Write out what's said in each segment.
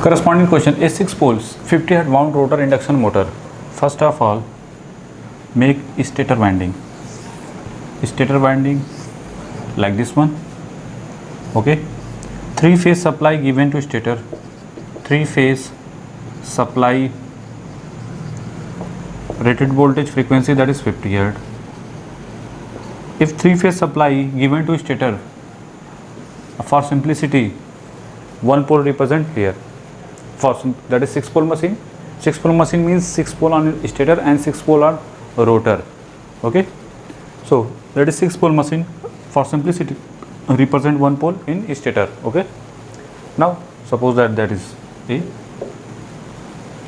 Corresponding question, a 6 poles 50 Hz wound rotor induction motor. First of all, make stator winding like this one. Okay, 3-phase supply given to stator, 3-phase supply, rated voltage frequency that is 50 Hz. If 3-phase supply given to stator, for simplicity, one pole represent here. That is 6 pole machine. 6 pole machine means 6 pole on stator and 6 pole on rotor. Okay, so that is 6 pole machine. For simplicity, represent one pole in stator. Okay, now suppose that is a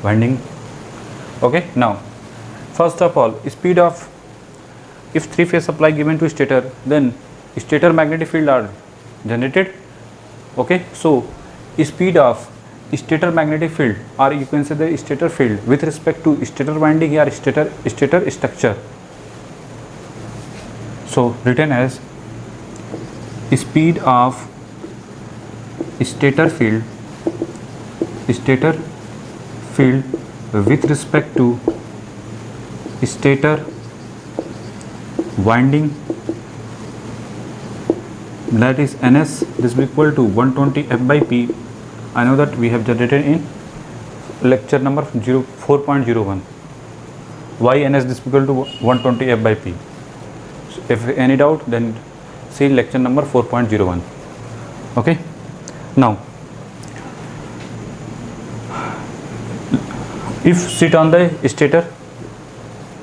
winding. Okay, now first of all, speed of, if 3-phase supply given to stator, then stator magnetic field are generated. Okay, so speed of stator magnetic field, or you can say the stator field with respect to stator winding or stator structure, so written as speed of stator field with respect to stator winding, that is ns, this will equal to 120 f by p. I know that we have generated in lecture number 4.01. Why ns this equal to 120 f by p? So if any doubt, then see lecture number 4.01. Okay, now if sit on the stator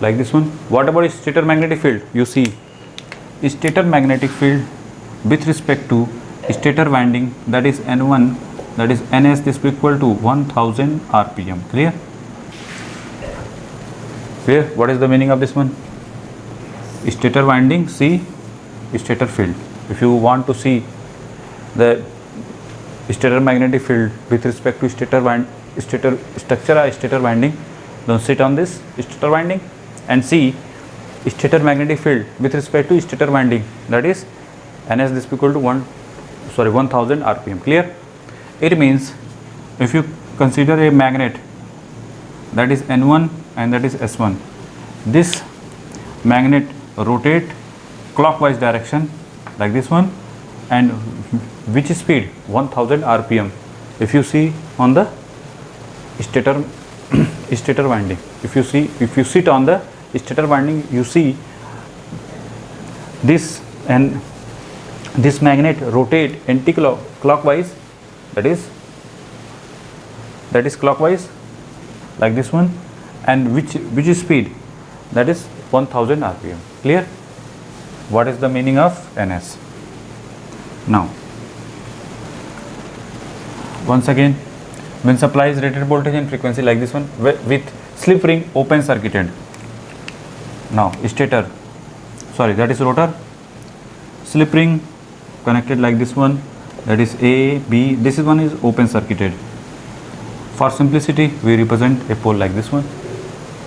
like this one, what about stator magnetic field? You see stator magnetic field with respect to stator winding, that is n1, that is ns, this will equal to 1000 rpm. Clear? What is the meaning of this one? Stator winding, see stator field. If you want to see the stator magnetic field with respect to stator structure or stator winding, then sit on this stator winding and see stator magnetic field with respect to stator winding, that is ns, this will equal to 1000 rpm. Clear? It means if you consider a magnet, that is n1 and that is s1, this magnet rotate clockwise direction like this one, and which speed 1000 rpm. If you see on the stator winding, if you sit on the stator winding, you see this, and this magnet rotate anti-clockwise, that is clockwise like this one, and which speed, that is 1000 rpm. Clear? What is the meaning of ns? Now once again, when supply is rated voltage and frequency like this one with slip ring open circuited, now stator, sorry, that is rotor, slip ring connected like this one, that is A, B, this is one is open circuited. For simplicity, we represent a pole like this one,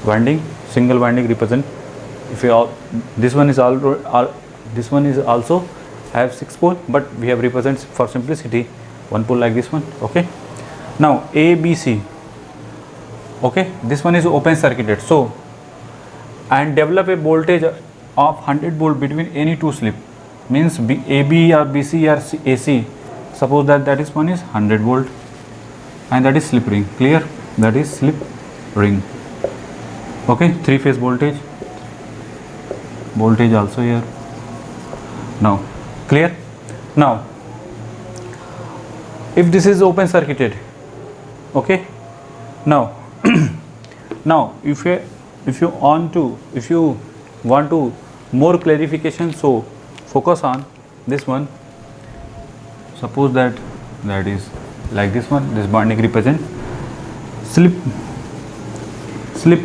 winding, single winding represent. If you all, this one is also have 6 pole, but we have represent for simplicity one pole like this one. Okay, now A, B, C. Okay, this one is open circuited, so and develop a voltage of 100 volt between any two slip, means AB or BC or AC. Suppose that is one is 100 volt and that is slip ring. Clear? That is slip ring. Okay, 3-phase voltage also here. Now clear? Now if this is open circuited, okay, now now if you want to more clarification, so focus on this one. Suppose that is like this one, this binding represent slip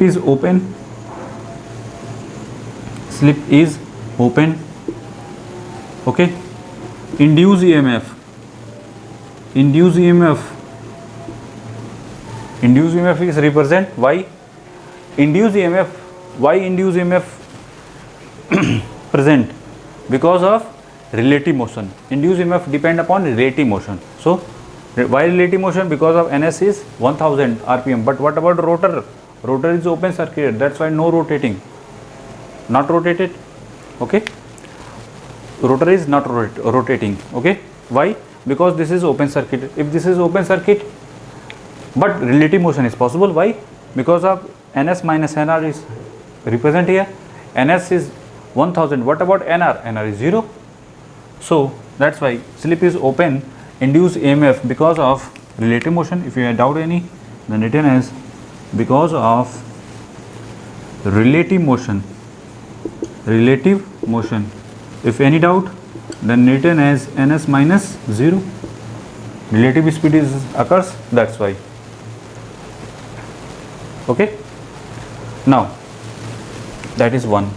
is open, okay. Induced EMF is represent why induced EMF present, because of relative motion. Induced EMF depend upon relative motion. So Why relative motion? Because of ns is 1000 rpm. But what about rotor? Rotor is open circuit, that's why no rotating, not rotated. Okay, rotor is not rotating. Okay, why? Because this is open circuit. If this is open circuit, but relative motion is possible. Why? Because of ns minus nr is represent here. Ns is 1000. What about nr? Nr is 0. So that's why slip is open. Induced EMF because of relative motion. If you have doubt any, then written as because of relative motion. Relative motion. If any doubt, then written as ns minus 0. Relative speed is occurs. That's why. Okay. Now that is one.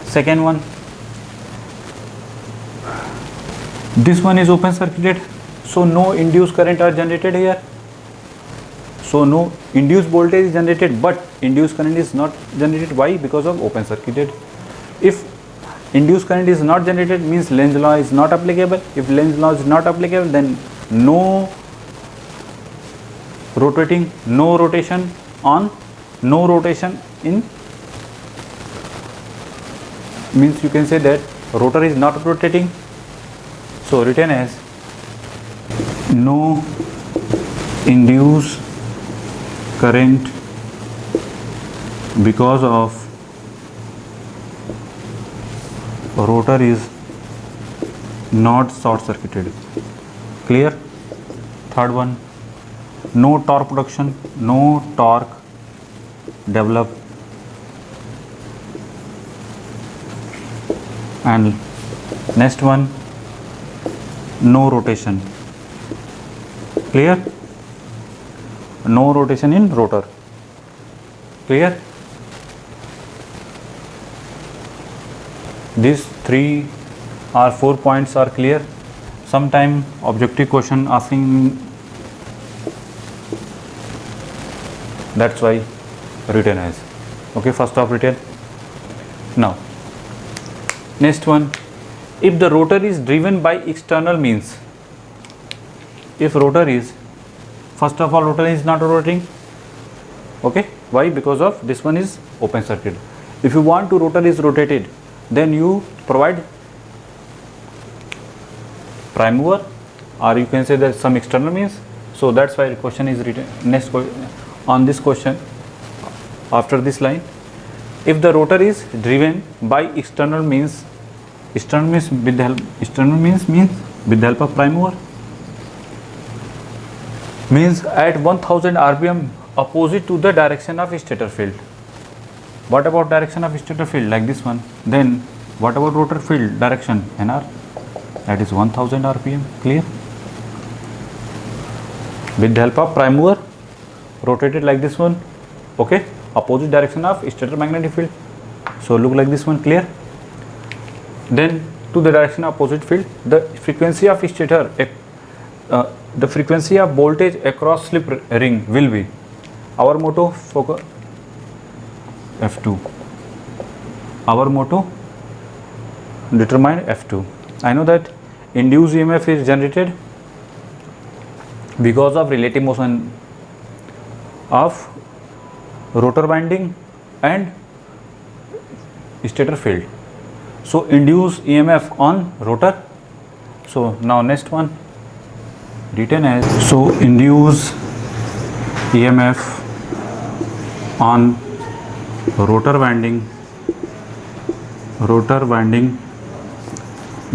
Second one. This one is open circuited. So no induced current are generated here. So no induced voltage is generated, but induced current is not generated. Why? Because of open circuited. If induced current is not generated, means Lenz law is not applicable. If Lenz law is not applicable, then no rotating, no rotation on, no rotation in, means you can say that rotor is not rotating. So written as no induced current because of rotor is not short circuited. Clear? Third one, no torque production, no torque develop, and next one, no rotation. Clear? No rotation in rotor. Clear? These 3 or 4 points are clear. Sometime objective question asking, that's why written as. Okay, first off written. Now next one, if the rotor is driven by external means. If rotor is, first of all, rotor is not rotating. Okay, why? Because of this one is open circuit. If you want to rotor is rotated, then you provide prime mover, or you can say that some external means. So that's why the question is written next on this question after this line. If the rotor is driven by external means, external means with the help, external means with the help of prime mover, means at 1000 rpm opposite to the direction of stator field. What about direction of stator field? Like this one. Then what about rotor field direction? NR, that is 1000 rpm. Clear? With the help of prime mover, rotated like this one. Okay, opposite direction of stator magnetic field. So look like this one. Clear? Then to the direction of opposite field, the frequency of stator, the frequency of voltage across slip ring will be, our motto focus F2. Our motto determine F2. I know that induced EMF is generated because of relative motion of rotor winding and stator field. So induced EMF on rotor. So now next one, written as, so induced EMF on rotor winding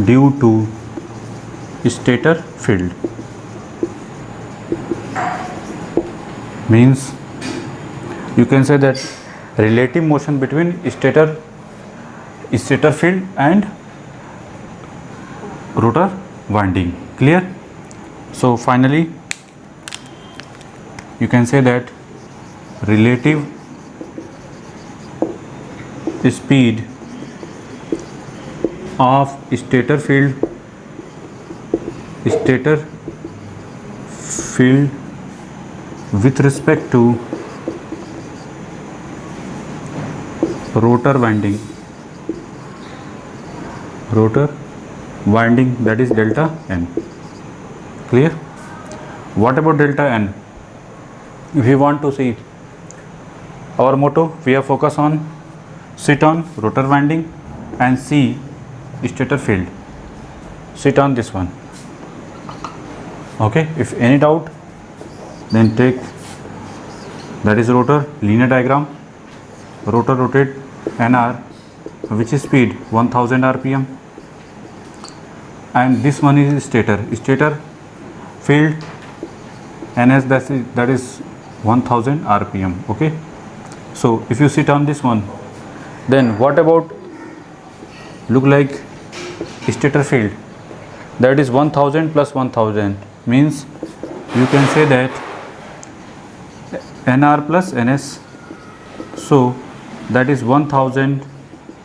due to stator field, means you can say that relative motion between stator field and rotor winding. Clear? So finally you can say that relative speed of stator field with respect to rotor winding, that is delta n. Clear? What about delta n? If we want to see our motto, we have focus on sit on rotor winding and see stator field. Sit on this one. Okay, if any doubt, then take, that is rotor linear diagram. Rotor rotate NR, which is speed 1000 rpm, and this one is stator. Stator field NS, that is 1000 rpm. Okay, so if you sit on this one, then what about look like stator field, that is 1000 plus 1000, means you can say that NR plus NS, so that is 1000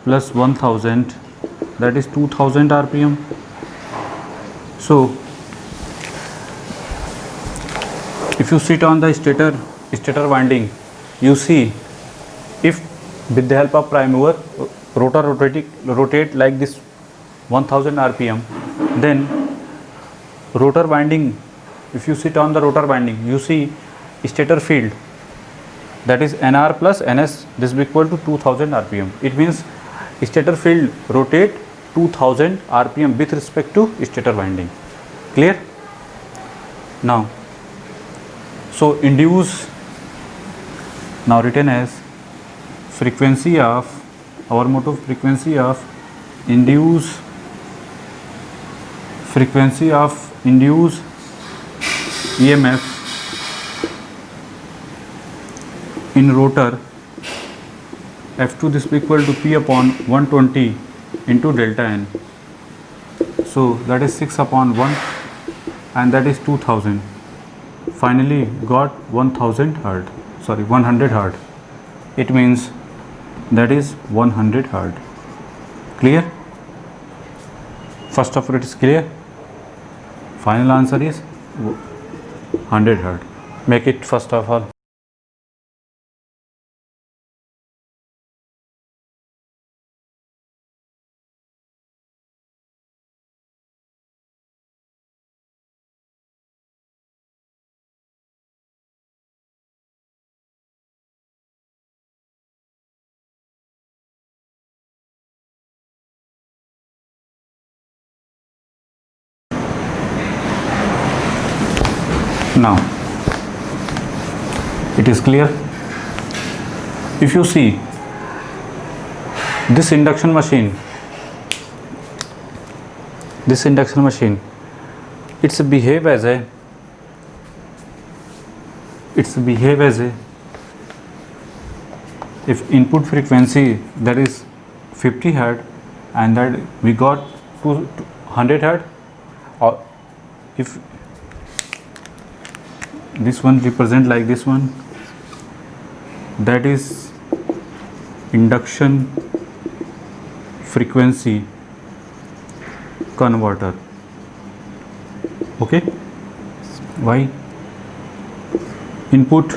plus 1000, that is 2000 rpm. So if you sit on the stator winding, you see, if with the help of prime mover rotor rotate like this 1000 rpm, then rotor winding, if you sit on the rotor winding, you see stator field, that is NR plus NS, this is equal to 2000 rpm. It means stator field rotate 2000 rpm with respect to stator winding. Clear? Now, so induce, now written as frequency of, our motto, frequency of induce EMF in rotor F2, this is equal to P upon 120 into delta n. So that is 6 upon 1 and that is 2000. Finally got 100 Hz. It means that is 100 Hz. Clear? First of all, it is clear. Final answer is 100 Hz. Make it first of all. Now it is clear. If you see this induction machine, it's behave as a if input frequency, that is 50 Hz and that we got 200 Hz, or if this one represent like this one, that is induction frequency converter. Okay, why? Input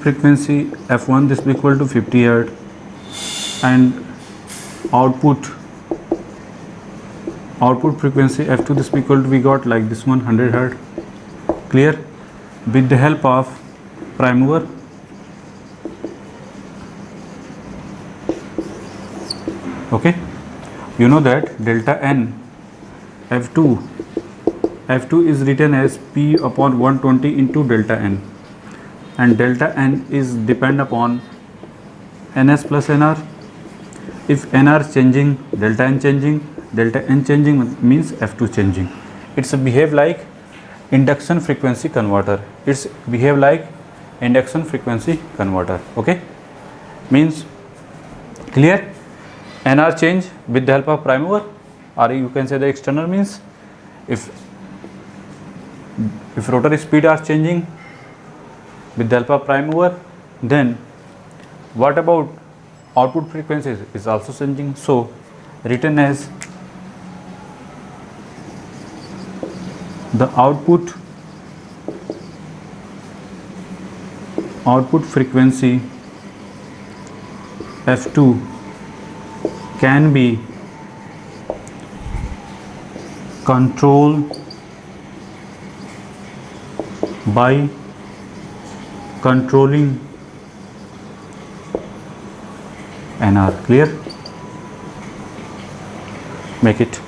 frequency F1, this is equal to 50 Hz and output frequency F2, this is equal to, we got like this one, 100 Hz. Clear? With the help of prime mover, okay, you know that delta n F2 is written as P upon 120 into delta n, and delta n is depend upon NS plus NR. If NR changing, delta n changing means F2 changing. It's behave like induction frequency converter. Okay, means clear? NR change with the help of prime mover, or you can say the external means if rotor speed are changing with the help of prime mover, then what about output frequency is also changing. So written as the output frequency F2 can be controlled by controlling NR. Clear? Make it